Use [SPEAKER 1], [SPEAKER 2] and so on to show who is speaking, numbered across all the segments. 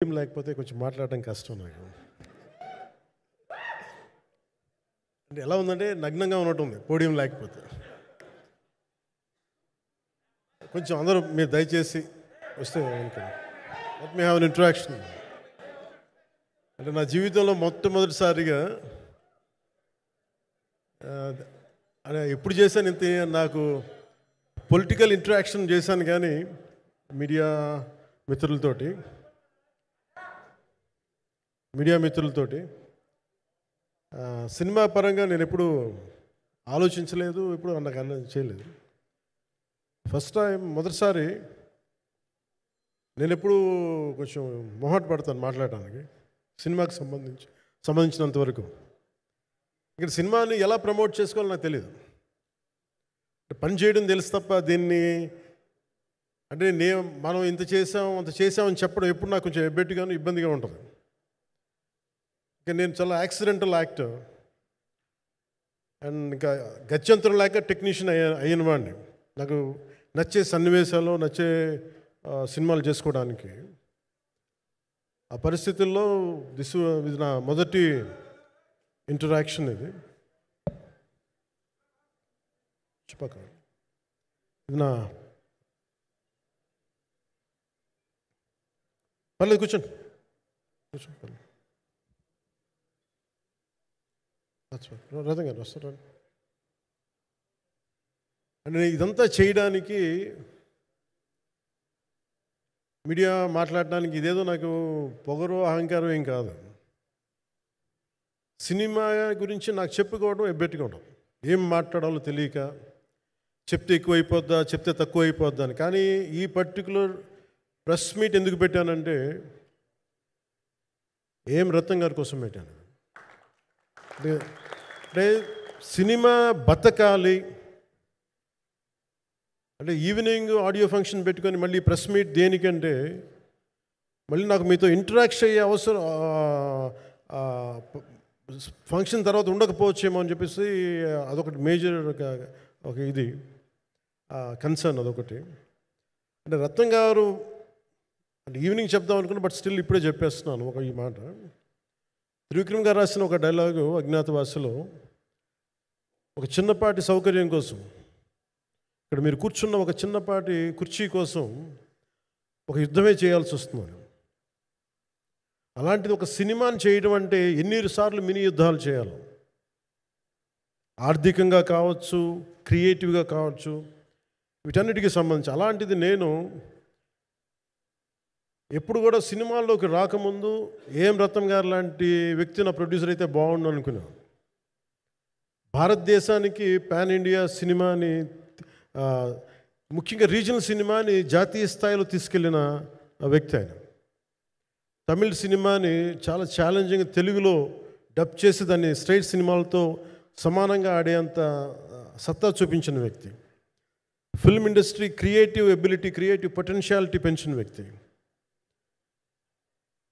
[SPEAKER 1] Podium లేకపోతే కొంచెం మాట్లాడడం కష్టం నాకు. అంటే ఎలా ఉందంటే నగ్నంగా ఉన్నట్టుంది పోడియం లేకపోతే. కొంచెం అందరూ మీరు దయచేసి వస్తే let me have an interaction. అంటే నా జీవితంలో మొట్టమొదటిసారిగా అంటే ఎప్పుడు చేశాను ఇంత నాకు పొలిటికల్ ఇంటరాక్షన్ చేశాను, కానీ మీడియా మిత్రులతోటి సినిమా పరంగా నేను ఎప్పుడు ఆలోచించలేదు, ఎప్పుడు నాకు చేయలేదు. ఫస్ట్ టైం మొదటిసారి నేను ఎప్పుడు కొంచెం మొహాట పడతాను మాట్లాడడానికి సినిమాకి సంబంధించినంత వరకు. ఇక్కడ సినిమాని ఎలా ప్రమోట్ చేసుకోవాలో నాకు తెలియదు. పని చేయడం తెలుసు తప్ప దీన్ని అంటే మనం ఇంత చేసామని చెప్పడం ఎప్పుడు నాకు కొంచెం ఎబ్బెట్టుగాను ఇబ్బందిగా ఉంటుంది. ఇంకా నేను చాలా యాక్సిడెంటల్ యాక్టర్ అండ్ ఇంకా గత్యంతరం లేక టెక్నీషియన్ అయిన వాడిని. నాకు నచ్చే సన్నివేశాలు, నచ్చే సినిమాలు చేసుకోవడానికి ఆ పరిస్థితుల్లో ఇది నా మొదటి ఇంటరాక్షన్. ఇది నా పర్లేదు కూర్చోండి రథం గారు వస్తారు. అంటే ఇదంతా చేయడానికి మీడియా మాట్లాడడానికి ఇదేదో నాకు పొగరు అహంకారం ఏం కాదు. సినిమా గురించి నాకు చెప్పుకోవడం ఎబ్బెట్టుకోవడం, ఏం మాట్లాడాలో తెలియక చెప్తే ఎక్కువైపోద్దా చెప్తే తక్కువ అయిపోద్దా అని. కానీ ఈ పర్టికులర్ ప్రెస్ మీట్ ఎందుకు పెట్టానంటే రత్నం గారి కోసం పెట్టాను. అంటే సినిమా బతకాలి అంటే ఈవినింగ్ ఆడియో ఫంక్షన్ పెట్టుకొని మళ్ళీ ప్రెస్ మీట్ దేనికంటే మళ్ళీ నాకు మీతో ఇంటరాక్ట్ అయ్యే అవసరం ఫంక్షన్ తర్వాత ఉండకపోవచ్చేమో అని చెప్పేసి అదొకటి మేజర్ ఒక ఇది కన్సర్న్ అదొకటి. అంటే రత్నం గారు అంటే ఈవినింగ్ చెప్దాం అనుకున్నా, బట్ స్టిల్ ఇప్పుడే చెప్పేస్తున్నాను ఈ మాట. త్రివిక్రమ్ గారు రాసిన ఒక డైలాగు అజ్ఞాతవాసిలో, ఒక చిన్నపాటి సౌకర్యం కోసం, ఇక్కడ మీరు కూర్చున్న ఒక చిన్నపాటి కుర్చీ కోసం ఒక యుద్ధమే చేయాల్సి వస్తుంది. అలాంటిది ఒక సినిమాని చేయడం అంటే ఎన్నిసార్లు మినీ యుద్ధాలు చేయాలి, ఆర్థికంగా కావచ్చు, క్రియేటివ్గా కావచ్చు, వీటన్నిటికీ సంబంధించి. అలాంటిది నేను ఎప్పుడు కూడా సినిమాల్లోకి రాకముందు రత్నం గారు లాంటి వ్యక్తి నా ప్రొడ్యూసర్ అయితే బాగుండు అనుకున్నాను. భారతదేశానికి పాన్ ఇండియా సినిమాని, ముఖ్యంగా రీజనల్ సినిమాని జాతీయ స్థాయిలో తీసుకెళ్ళిన వ్యక్తి ఆయన. తమిళ సినిమాని చాలా ఛాలెంజింగ్ తెలుగులో డబ్ చేసి దాన్ని స్ట్రైట్ సినిమాలతో సమానంగా ఆడేంత సత్తా చూపించిన వ్యక్తి. Film industry creative ability, creative potentiality పెంచిన వ్యక్తి.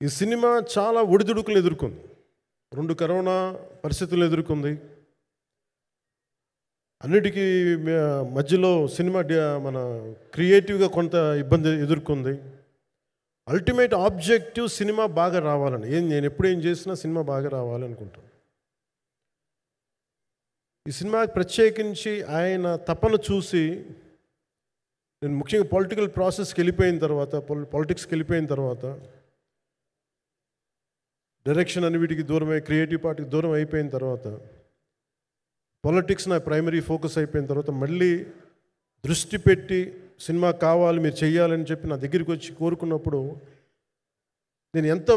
[SPEAKER 1] ఈ సినిమా చాలా ఒడిదుడుకులు ఎదుర్కొంది, 2 కరోనా పరిస్థితులు ఎదుర్కొంది. అన్నిటికీ మధ్యలో సినిమా మన క్రియేటివ్గా కొంత ఇబ్బంది ఎదుర్కొంది. అల్టిమేట్ ఆబ్జెక్టివ్ సినిమా బాగా రావాలని, నేను ఎప్పుడు ఏం చేసినా సినిమా బాగా రావాలనుకుంటాను. ఈ సినిమాకి ప్రత్యేకించి ఆయన తపన చూసి నేను ముఖ్యంగా పొలిటికల్ ప్రాసెస్కి వెళ్ళిపోయిన తర్వాత, పాలిటిక్స్కి వెళ్ళిపోయిన తర్వాత, డైరెక్షన్ అన్ని వీటికి దూరమై క్రియేటివ్ పార్టీకి దూరం అయిపోయిన తర్వాత, పాలిటిక్స్ నా ప్రైమరీ ఫోకస్ అయిపోయిన తర్వాత మళ్ళీ దృష్టి పెట్టి సినిమా కావాలి మీరు చెయ్యాలని చెప్పి నా దగ్గరికి వచ్చి కోరుకున్నప్పుడు నేను ఎంత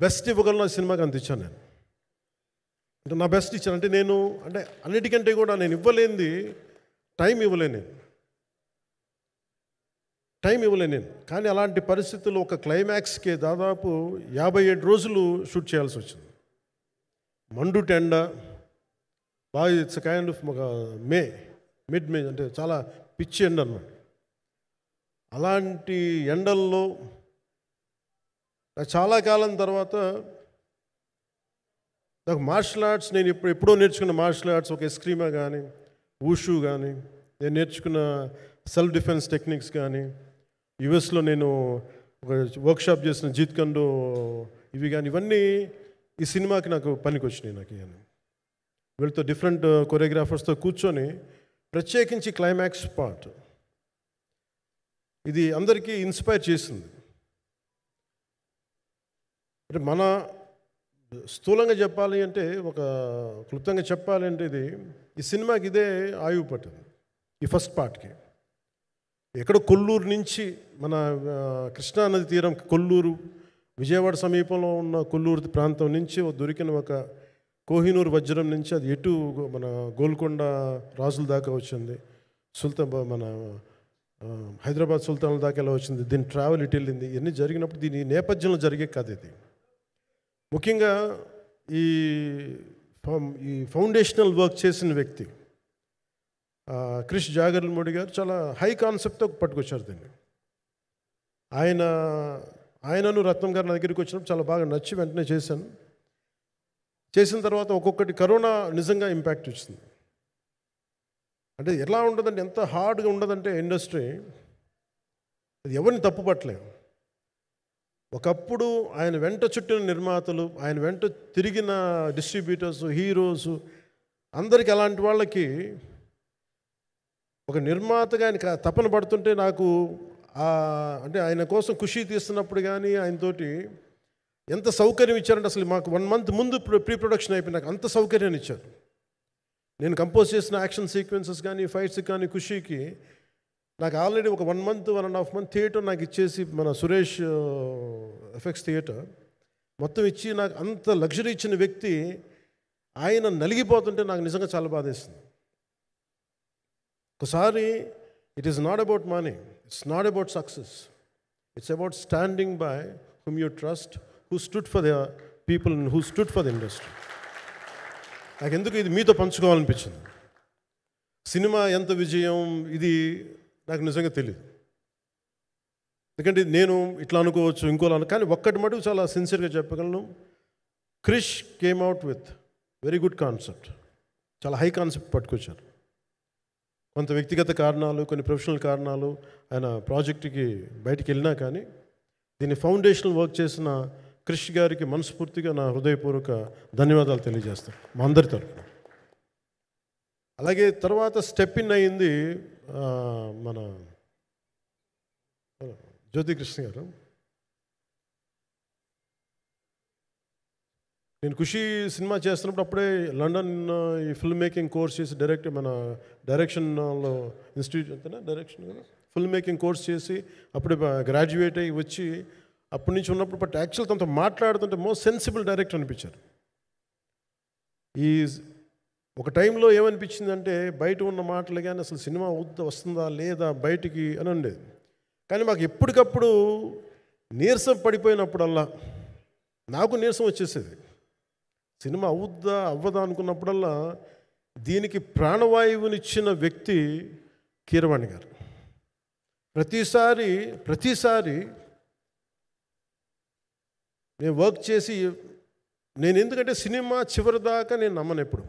[SPEAKER 1] బెస్ట్ ఇవ్వగలను ఆ సినిమాకి అంత ఇచ్చాను. నేను అంటే నా బెస్ట్ ఇచ్చాను. అంటే నేను అంటే అన్నిటికంటే కూడా నేను ఇవ్వలేనిది టైం ఇవ్వలేను నేను. కానీ అలాంటి పరిస్థితుల్లో ఒక క్లైమాక్స్కి దాదాపు 57 రోజులు షూట్ చేయాల్సి వచ్చింది. మండు టెండ బాగా, ఇట్స్ కైండ్ ఆఫ్ ఒక మిడ్ మే అంటే చాలా పిచ్చి ఎండ అన్నమాట. అలాంటి ఎండల్లో చాలా కాలం తర్వాత నాకు మార్షల్ ఆర్ట్స్, నేను ఎప్పుడో నేర్చుకున్న మార్షల్ ఆర్ట్స్, ఒక ఎస్క్రీమా కానీ, ఊషు కానీ, నేను నేర్చుకున్న సెల్ఫ్ డిఫెన్స్ టెక్నిక్స్ కానీ, యుఎస్లో నేను ఒక వర్క్షాప్ చేసిన జీత్ కండు ఇవి కానీ ఇవన్నీ ఈ సినిమాకి నాకు పనికి వచ్చినాయి. నాకు ఇవన్నీ వీళ్ళతో డిఫరెంట్ కొరియోగ్రాఫర్స్తో కూర్చొని ప్రత్యేకించి క్లైమాక్స్ పార్ట్ ఇది అందరికీ ఇన్స్పైర్ చేసింది. అంటే మన స్థూలంగా చెప్పాలి అంటే, ఒక క్లుప్తంగా చెప్పాలి అంటే, ఈ సినిమాకి ఇదే ఆయువు పట్టింది. ఈ ఫస్ట్ పార్ట్కి ఎక్కడ కొల్లూరు నుంచి మన కృష్ణానది తీరం కొల్లూరు, విజయవాడ సమీపంలో ఉన్న కొల్లూరు ప్రాంతం నుంచి దొరికిన ఒక కోహినూరు వజ్రం నుంచి అది ఎటు మన గోల్కొండ రాజుల దాకా వచ్చింది, మన హైదరాబాద్ సుల్తాన్ల దాకా ఎలా వచ్చింది, దీని ట్రావెల్ ఇటు వెళ్ళింది. ఇవన్నీ జరిగినప్పుడు దీని నేపథ్యంలో జరిగే కథ ఇది. ముఖ్యంగా ఈ ఫౌండేషనల్ వర్క్ చేసిన వ్యక్తి క్రిష్ జాగర్లమూడి గారు చాలా హై కాన్సెప్ట్తో పట్టుకొచ్చారు దీన్ని. ఆయనను రత్నం గారు నా దగ్గరికి వచ్చినప్పుడు చాలా బాగా నచ్చి వెంటనే చేశాను. చేసిన తర్వాత ఒక్కొక్కటి కరోనా నిజంగా ఇంపాక్ట్ వచ్చింది. అంటే ఎలా ఉండదంటే, ఎంత హార్డ్గా ఉండదంటే ఇండస్ట్రీ, అది ఎవరిని తప్పు పట్టలేము. ఒకప్పుడు ఆయన వెంట చుట్టిన నిర్మాతలు, ఆయన వెంట తిరిగిన డిస్ట్రిబ్యూటర్స్, హీరోస్ అందరికి అలాంటి వాళ్ళకి ఒక నిర్మాతగా ఆయన తపన పడుతుంటే నాకు అంటే ఆయన కోసం ఖుషి తీస్తున్నప్పుడు కానీ ఆయనతోటి ఎంత సౌకర్యం ఇచ్చారంటే, అసలు మాకు 1 month ముందు ప్రీ ప్రొడక్షన్ అయిపోయి నాకు అంత సౌకర్యాన్ని ఇచ్చారు. నేను కంపోజ్ చేసిన యాక్షన్ సీక్వెన్సెస్ కానీ ఫైట్స్ కానీ ఖుషీకి నాకు ఆల్రెడీ ఒక 1 month 1.5 month థియేటర్ నాకు ఇచ్చేసి, మన సురేష్ ఎఫెక్ట్స్ థియేటర్ మొత్తం ఇచ్చి నాకు అంత లగ్జరీ ఇచ్చిన వ్యక్తి ఆయన నలిగిపోతుంటే నాకు నిజంగా చాలా బాధేస్తుంది. ఒకసారి it is not about money, it's not about success, it's about standing by whom you trust, who stood for the people and who stood for the industry. నాకు ఎందుకు ఇది మీతో పంచుకోవాలనిపించింది. సినిమా ఎంత విజయం ఇది నాకు నిజంగా తెలియదు, ఎందుకంటే నేను ఇట్లా అనుకోవచ్చు ఇంకోలా కానీ ఒక్కటి మటుకు చాలా సిన్సియర్గా చెప్పగలను. Krish came out with very good concept, చాలా హై కాన్సెప్ట్ పట్టుకొచ్చారు. కొంత వ్యక్తిగత కారణాలు, కొన్ని ప్రొఫెషనల్ కారణాలు ఆయన ప్రాజెక్టుకి బయటికి వెళ్ళినా కానీ దీన్ని ఫౌండేషనల్ వర్క్ చేసిన క్రిష్ గారికి మనస్ఫూర్తిగా నా హృదయపూర్వక ధన్యవాదాలు తెలియజేస్తాను మా అందరి తరఫున. అలాగే తర్వాత స్టెప్ ఇన్ అయ్యింది మన జ్యోతికృష్ణ గారు. నేను ఖుషి సినిమా చేస్తున్నప్పుడు అప్పుడే లండన్ ఈ ఫిల్మ్ మేకింగ్ కోర్స్ చేసి మన డైరెక్షన్లో ఇన్స్టిట్యూట్ అంతేనా డైరెక్షన్ ఫిల్మ్ మేకింగ్ కోర్స్ చేసి అప్పుడే గ్రాడ్యుయేట్ అయ్యి వచ్చి అప్పటి నుంచి ఉన్నప్పుడు బట్ యాక్చువల్ తనతో మాట్లాడుతుంటే మోస్ట్ సెన్సిబుల్ డైరెక్టర్ అనిపించారు. ఈ ఒక టైంలో ఏమనిపించిందంటే, బయట ఉన్న మాటలు కానీ అసలు సినిమా వస్తుందా లేదా బయటికి అని ఉండేది. కానీ మాకు ఎప్పటికప్పుడు నీరసం పడిపోయినప్పుడల్లా నాకు నీరసం వచ్చేసేది. సినిమా అవుద్దా అవ్వదా అనుకున్నప్పుడల్లా దీనికి ప్రాణవాయువునిచ్చిన వ్యక్తి కీరవాణి గారు. ప్రతిసారి నేను వర్క్ చేసి, నేను ఎందుకంటే సినిమా చివరి దాకా నేను నమ్మను ఎప్పుడు.